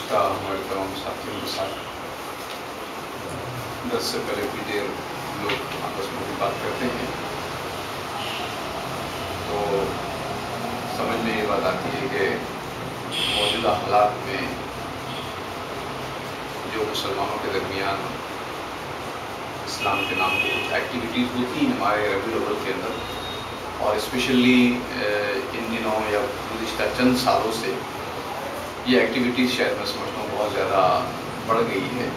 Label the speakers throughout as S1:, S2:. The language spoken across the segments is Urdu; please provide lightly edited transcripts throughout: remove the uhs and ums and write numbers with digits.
S1: گزشتہ ہمارے تمام ساتھیوں کے ساتھ 10 سے پہلے کی دیر لوگ آپس میں بھی بات کرتے ہیں تو سمجھ میں یہ بات آتی ہے کہ موجودہ حالات میں جو مسلمانوں کے درمیان اسلام کے نام کی کچھ ایکٹیویٹیز ہوتی ہیں ہمارے ربیع الاول کے اندر، اور اسپیشلی ان دنوں یا گزشتہ چند سالوں سے یہ ایکٹیویٹیز شاید میں سمجھتا ہوں بہت زیادہ بڑھ گئی ہے۔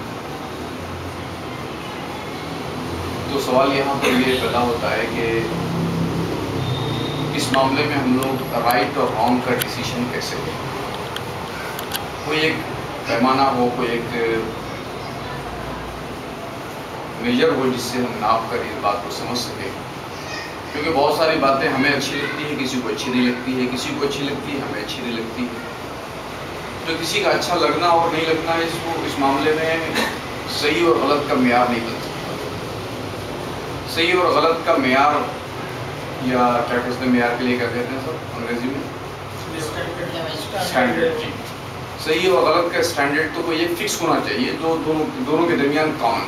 S1: تو سوال یہاں پر یہ پیدا ہوتا ہے کہ اس معاملے میں ہم لوگ رائٹ اور رانگ کا ڈیسیشن کیسے لیں؟ کوئی ایک پیمانہ ہو، کوئی ایک میجر ہو جس سے ہم ناپ کر اس بات کو سمجھ سکیں، کیونکہ بہت ساری باتیں ہمیں اچھی لگتی ہیں، کسی کو اچھی نہیں لگتی ہے، کسی کو اچھی لگتی ہے، ہمیں اچھی نہیں لگتی ہے۔ تو کسی کا اچھا لگنا اور نہیں لگنا اس معاملے میں صحیح اور غلط کا معیار نہیں بن سکتا۔ صحیح اور غلط کا معیار، یا کیا کہتے ہیں معیار کے لیے کیا کہتے ہیں سر انگریزی میں؟ اسٹینڈرڈ۔ جی، صحیح اور غلط کا اسٹینڈرڈ تو کوئی ایک فکس ہونا چاہیے جو دونوں کے درمیان کامن۔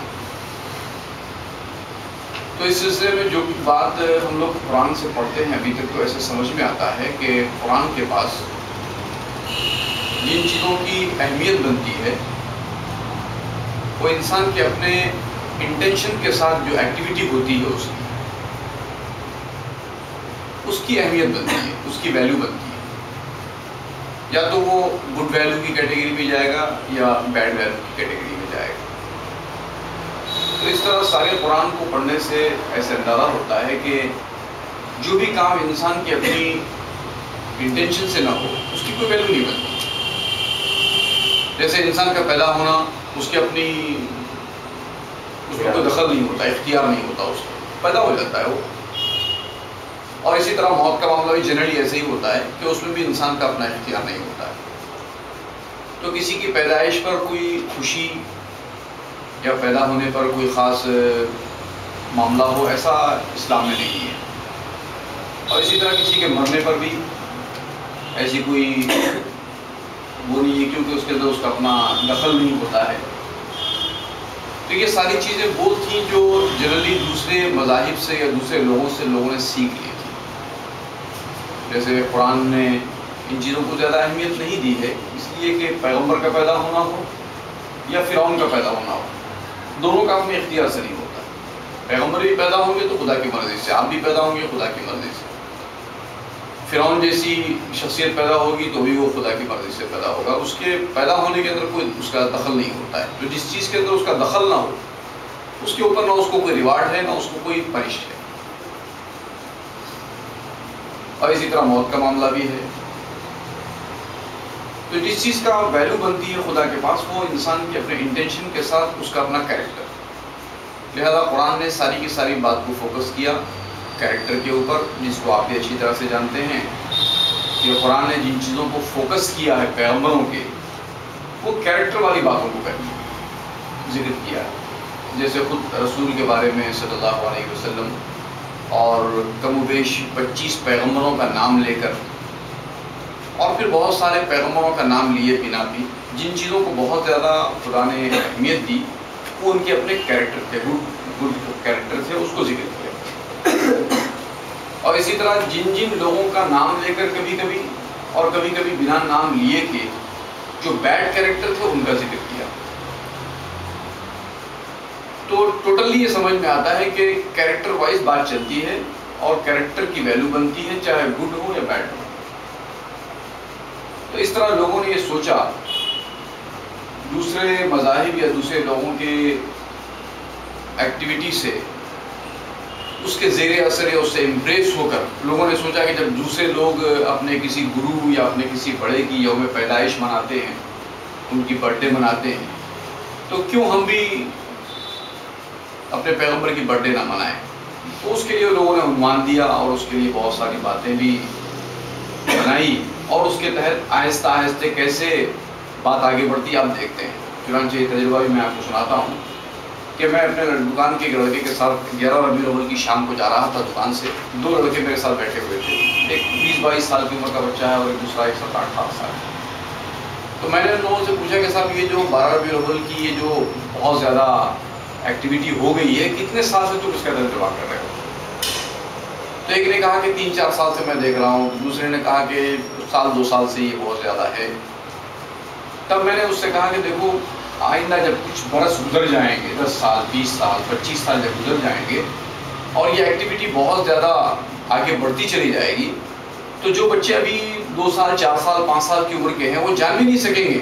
S1: تو اس سلسلے میں جو بات ہم لوگ قرآن سے پڑھتے ہیں ابھی تک تو ایسے سمجھ میں آتا ہے کہ قرآن کے پاس جن چیزوں کی اہمیت بنتی ہے وہ انسان کے اپنے انٹینشن کے ساتھ جو ایکٹیویٹی ہوتی ہے اس کی اہمیت بنتی ہے، اس کی ویلیو بنتی ہے۔ یا تو وہ گڈ ویلیو کی کیٹیگری میں جائے گا یا بیڈ ویلیو کی کیٹیگری میں جائے گا۔ تو اس طرح سارے قرآن کو پڑھنے سے ایسے اندازہ ہوتا ہے کہ جو بھی کام انسان کی اپنی انٹینشن سے نہ ہو اس کی کوئی ویلیو نہیں بنتی۔ جیسے انسان کا پیدا ہونا اس کی اپنی اس میں کوئی دخل نہیں ہوتا، اختیار نہیں ہوتا، اس کو پیدا ہو جاتا ہے وہ۔ اور اسی طرح موت کا معاملہ بھی جنرلی ایسے ہی ہوتا ہے کہ اس میں بھی انسان کا اپنا اختیار نہیں ہوتا ہے۔ تو کسی کی پیدائش پر کوئی خوشی یا پیدا ہونے پر کوئی خاص معاملہ ہو ایسا اسلام میں نہیں ہے۔ اور اسی طرح کسی کے مرنے پر بھی ایسی کوئی وہ نہیں ہے، کیونکہ اس کے اندر اس کا اپنا دخل نہیں ہوتا ہے۔ تو یہ ساری چیزیں وہ تھیں جو جنرلی دوسرے مذاہب سے یا دوسرے لوگوں نے سیکھ لی تھی۔ جیسے قرآن نے ان چیزوں کو زیادہ اہمیت نہیں دی ہے، اس لیے کہ پیغمبر کا پیدا ہونا ہو یا فرعون کا پیدا ہونا ہو، دونوں کا اپنے اختیار سے نہیں ہوتا۔ پیغمبر بھی پیدا ہوں گے تو خدا کی مرضی سے، آپ بھی پیدا ہوں گے خدا کی مرضی سے۔ فرعون جیسی شخصیت پیدا ہوگی تو بھی وہ خدا کی مرضی سے پیدا ہوگا، اس کے پیدا ہونے کے اندر کوئی اس کا دخل نہیں ہوتا ہے۔ تو جس چیز کے اندر اس کا دخل نہ ہو اس کے اوپر نہ اس کو کوئی ریوارڈ ہے نہ اس کو کوئی پنش ہے۔ اور اسی طرح موت کا معاملہ بھی ہے۔ تو جس چیز کا ویلیو بنتی ہے خدا کے پاس وہ انسان کے اپنے انٹینشن کے ساتھ اس کا اپنا کیریکٹر، لہذا قرآن نے ساری کی ساری بات کو فوکس کیا کیریکٹر کے اوپر، جس کو آپ بھی اچھی طرح سے جانتے ہیں کہ قرآن نے جن چیزوں کو فوکس کیا ہے پیغمبروں کے، وہ کیریکٹر والی باتوں کو ذکر کیا ہے۔ جیسے خود رسول کے بارے میں صلی اللہ علیہ وسلم اور کم و بیش 25 پیغمبروں کا نام لے کر، اور پھر بہت سارے پیغمبروں کا نام لیے بنا بھی جن چیزوں کو بہت زیادہ خدا نے اہمیت دی وہ ان کے اپنے کیریکٹر تھے، گڈ کیریکٹر تھے، اس کو ذکر کیا۔ اور اسی طرح جن لوگوں کا نام لے کر کبھی کبھی اور کبھی کبھی بنا نام لیے کے جو بیڈ کیریکٹر تھے ان کا ذکر کیا۔ تو ٹوٹلی یہ سمجھ میں آتا ہے کہ کیریکٹر وائز بات چلتی ہے اور کیریکٹر کی ویلیو بنتی ہے چاہے گڈ ہو یا بیڈ ہو۔ تو اس طرح لوگوں نے یہ سوچا، دوسرے مذاہب یا دوسرے لوگوں کے ایکٹیویٹی سے اس کے زیر اثر یا اس سے امپریس ہو کر لوگوں نے سوچا کہ جب دوسرے لوگ اپنے کسی گرو یا اپنے کسی بڑے کی یوم پیدائش مناتے ہیں، ان کی برتھ ڈے مناتے ہیں، تو کیوں ہم بھی اپنے پیغمبر کی برتھ ڈے نہ منائیں۔ تو اس کے لیے لوگوں نے عنوان دیا اور اس کے لیے بہت ساری باتیں بھی بنائی، اور اس کے تحت آہستہ آہستہ کیسے بات آگے بڑھتی آپ دیکھتے ہیں۔ چنانچہ یہ تجربہ بھی میں آپ کو سناتا ہوں کہ میں اپنے دکان کے ایک لڑکے کے ساتھ 11 ربیع الاول کی شام کو جا رہا تھا دکان سے، 2 لڑکے میرے ساتھ بیٹھے ہوئے تھے، ایک 20-22 سال کی عمر کا بچہ ہے اور ایک دوسرا 17-18 سال۔ تو میں نے ان لوگوں سے پوچھا کہ صاحب یہ جو 12 ربیع الاول کی یہ جو بہت زیادہ ایکٹیویٹی ہو گئی ہے، کتنے سال سے تم اس کا انتظار کر رہے ہو؟ تو ایک نے کہا کہ 3-4 سال سے میں دیکھ رہا ہوں، دوسرے نے کہا کہ 1-2 سال سے یہ بہت زیادہ ہے۔ تب میں نے اس سے کہا کہ دیکھو آئندہ جب کچھ برس گزر جائیں گے، 10 سال 20 سال 25 سال جب گزر جائیں گے اور یہ ایکٹیویٹی بہت زیادہ آگے بڑھتی چلی جائے گی، تو جو بچے ابھی 2 سال 4 سال 5 سال کی عمر کے ہیں وہ جان بھی نہیں سکیں گے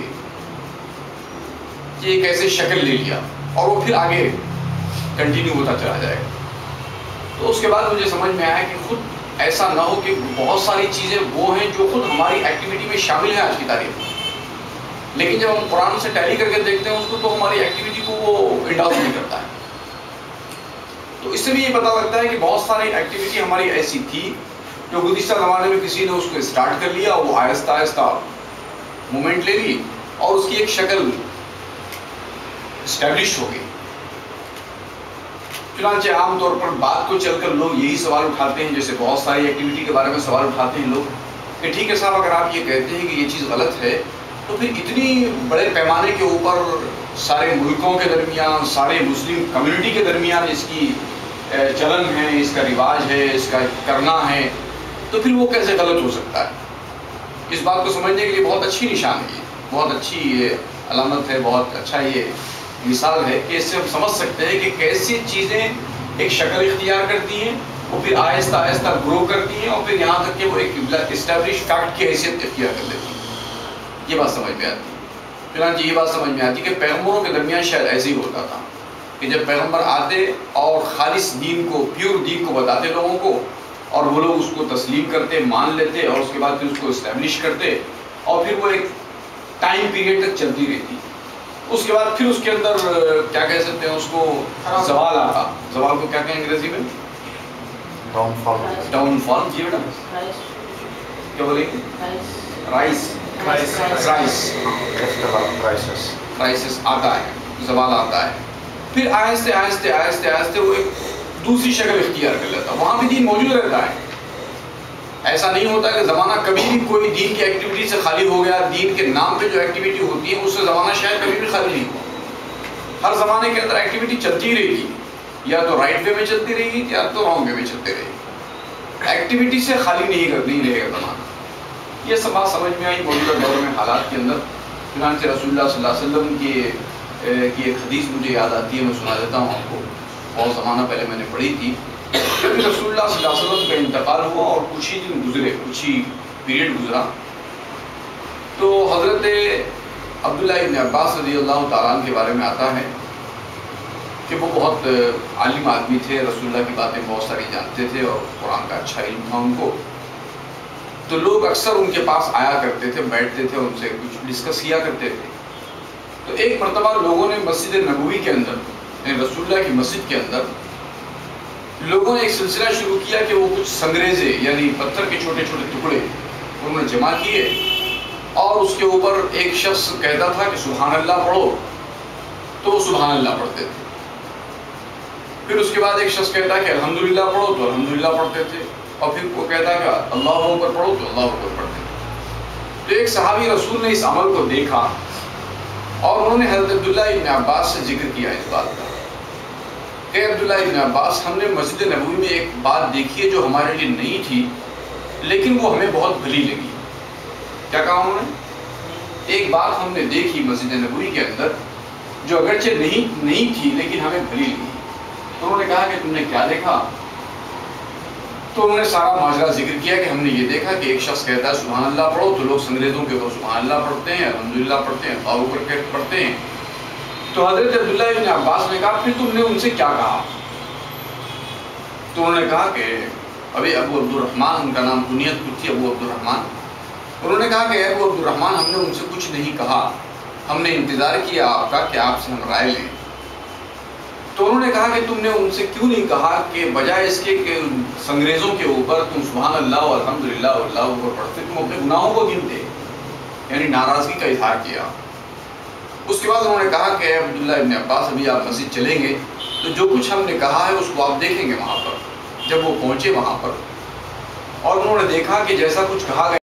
S1: کہ یہ کیسے شکل لے لیا، اور وہ پھر آگے کنٹینیو ہوتا چلا جائے گا۔ تو اس کے بعد مجھے سمجھ میں آیا کہ خود ایسا نہ ہو کہ بہت ساری چیزیں وہ ہیں جو خود ہماری ایکٹیویٹی میں شامل ہیں آج کی تاریخ میں، لیکن جب ہم قرآن سے ٹیلی کر کے دیکھتے ہیں اس کو تو ہماری ایکٹیویٹی کو وہ انڈالج نہیں کرتا ہے۔ تو اس سے بھی یہ پتہ لگتا ہے کہ بہت ساری ایکٹیویٹی ہماری ایسی تھی جو گزشتہ زمانے میں کسی نے اس کو اسٹارٹ کر لیا، وہ آہستہ آہستہ مومنٹ لے لی اور اس کی ایک شکل اسٹیبلش ہو گئی۔ چنانچہ عام طور پر بات کو چل کر لوگ یہی سوال اٹھاتے ہیں، جیسے بہت ساری ایکٹیویٹی کے بارے میں سوال اٹھاتے ہیں لوگ کہ ٹھیک ہے صاحب، اگر آپ یہ کہتے ہیں کہ یہ چیز غلط ہے تو پھر اتنی بڑے پیمانے کے اوپر سارے ملکوں کے درمیان، سارے مسلم کمیونٹی کے درمیان اس کی چلن ہے، اس کا رواج ہے، اس کا کرنا ہے، تو پھر وہ کیسے غلط ہو سکتا ہے؟ اس بات کو سمجھنے کے لیے بہت اچھی نشان ہے، بہت اچھی یہ علامت ہے، بہت اچھا یہ مثال ہے کہ اس سے ہم سمجھ سکتے ہیں کہ کیسی چیزیں ایک شکل اختیار کرتی ہیں، وہ پھر آہستہ آہستہ گرو کرتی ہیں اور پھر یہاں تک کہ وہ ایک اسٹیبلش فیکٹ کی حیثیت اختیار کر لیتی ہیں۔ یہ بات سمجھ میں آتی ہے۔ چنانچہ یہ بات سمجھ میں آتی کہ پیغمبروں کے درمیان شاید ایسے ہی ہوتا تھا کہ جب پیغمبر آتے اور خالص دین کو، پیور دین کو بتاتے لوگوں کو، اور وہ لوگ اس کو تسلیم کرتے، مان لیتے اور اس کے بعد پھر اس کو اسٹیبلش کرتے، اور پھر وہ ایک ٹائم پیریڈ تک چلتی رہتی۔ اس کے بعد پھر اس کے اندر کیا کہہ سکتے ہیں اس کو، زوال آتا۔ زوال کو کیا کہیں انگریزی میں؟ ڈاؤن فال۔ ڈاؤن فال، جی بیٹا کیا بولیں گے؟ کرائسس آتا ہے، زوال آتا ہے، پھر آہستہ آہستہ آہستہ آہستہ وہ ایک دوسری شکل اختیار کر لیتا ہے۔ وہاں بھی دین موجود رہتا ہے، ایسا نہیں ہوتا کہ زمانہ کبھی بھی کوئی دین کی ایکٹیویٹی سے خالی ہو گیا۔ دین کے نام پہ جو ایکٹیویٹی ہوتی ہے اس سے زمانہ شاید کبھی بھی خالی نہیں ہوا۔ ہر زمانے کے اندر ایکٹیویٹی چلتی رہے گی، یا تو رائٹ وے میں چلتی رہے گی یا تو رانگ وے میں چلتی رہے گی۔ ایکٹیویٹی سے خالی نہیں رہے گا زمانہ۔ یہ سب بات سمجھ میں آئی موجودہ دور میں حالات کے اندر۔ چنانچہ رسول اللہ صلی اللہ علیہ وسلم کی ایک حدیث مجھے یاد آتی ہے، میں سنا دیتا ہوں آپ کو، بہت زمانہ پہلے میں نے پڑھی تھی۔ رسول اللہ صلی اللہ علیہ وسلم کا انتقال ہوا اور کچھ ہی دن گزرے، کچھ ہی پیریڈ گزرا، تو حضرت عبداللہ ابن عباس رضی اللہ تعالیٰ عنہ کے بارے میں آتا ہے کہ وہ بہت عالم آدمی تھے، رسول اللہ کی باتیں بہت ساری جانتے تھے اور قرآن کا اچھا علم تھا ان کو۔ تو لوگ اکثر ان کے پاس آیا کرتے تھے، بیٹھتے تھے، ان سے کچھ ڈسکس کیا کرتے تھے۔ تو ایک مرتبہ لوگوں نے مسجد نبوی کے اندر، یعنی رسول اللہ کی مسجد کے اندر، لوگوں نے ایک سلسلہ شروع کیا کہ وہ کچھ سنگریزے یعنی پتھر کے چھوٹے چھوٹے ٹکڑے انہوں نے جمع کیے، اور اس کے اوپر ایک شخص کہتا تھا کہ سبحان اللہ پڑھو، تو وہ سبحان اللہ پڑھتے تھے۔ پھر اس کے بعد ایک شخص کہتا کہ الحمدللہ پڑھو، تو الحمدللہ پڑھتے تھے، اور پھر وہ کہتا کہ اللہ اکبر پڑھو، تو اللہ اکبر پڑھتے تھے۔ تو ایک صحابی رسول نے اس عمل کو دیکھا اور انہوں نے حضرت عبداللہ ابن عباس سے ذکر کیا اس بات کا کہ عبداللہ ابن عباس، ہم نے مسجد نبوی میں ایک بات دیکھی ہے جو ہمارے لیے نہیں تھی لیکن وہ ہمیں بہت بھلی لگی۔ کیا کہا انہوں نے؟ ایک بات ہم نے دیکھی مسجد نبوی کے اندر جو اگرچہ نہیں تھی لیکن ہمیں بھلی لگی۔ تو انہوں نے کہا کہ تم نے کیا دیکھا؟ تو انہوں نے سارا ماجرا ذکر کیا کہ ہم نے یہ دیکھا کہ ایک شخص کہتا ہے سبحان اللہ پڑھو، تو لوگ سنگریزوں کے اوپر سبحان اللہ پڑھتے ہیں، الحمدللہ پڑھتے ہیں، اللہ اکبر پڑھتے ہیں۔ تو حضرت عبداللہ ابن عباس نے کہا پھر تم نے ان سے کیا کہا؟ تو انہوں نے کہا کہ ابھی ابو عبد الرحمن، ان کا نام کنیت کچھ تھی، ابو عبد الرحمن۔ انہوں نے کہا کہ اے ابو عبد الرحمن، ہم نے ان سے کچھ نہیں کہا، ہم نے انتظار کیا آپ کا کہ آپ سے ہم رائے لیں۔ تو انہوں نے کہا کہ تم نے ان سے کیوں نہیں کہا کہ بجائے اس کے کہ سنگریزوں کے اوپر تم سبحان اللہ و الحمدللہ و اللہ اکبر پڑھتے، تم اپنے گناہوں کو گنتے، یعنی ناراضگی کا اظہار کیا۔ اس کے بعد انہوں نے کہا کہ عبداللہ ابن عباس، ابھی آپ مسجد چلیں گے تو جو کچھ ہم نے کہا ہے اس کو آپ دیکھیں گے وہاں پر۔ جب وہ پہنچے وہاں پر اور انہوں نے دیکھا کہ جیسا کچھ کہا گیا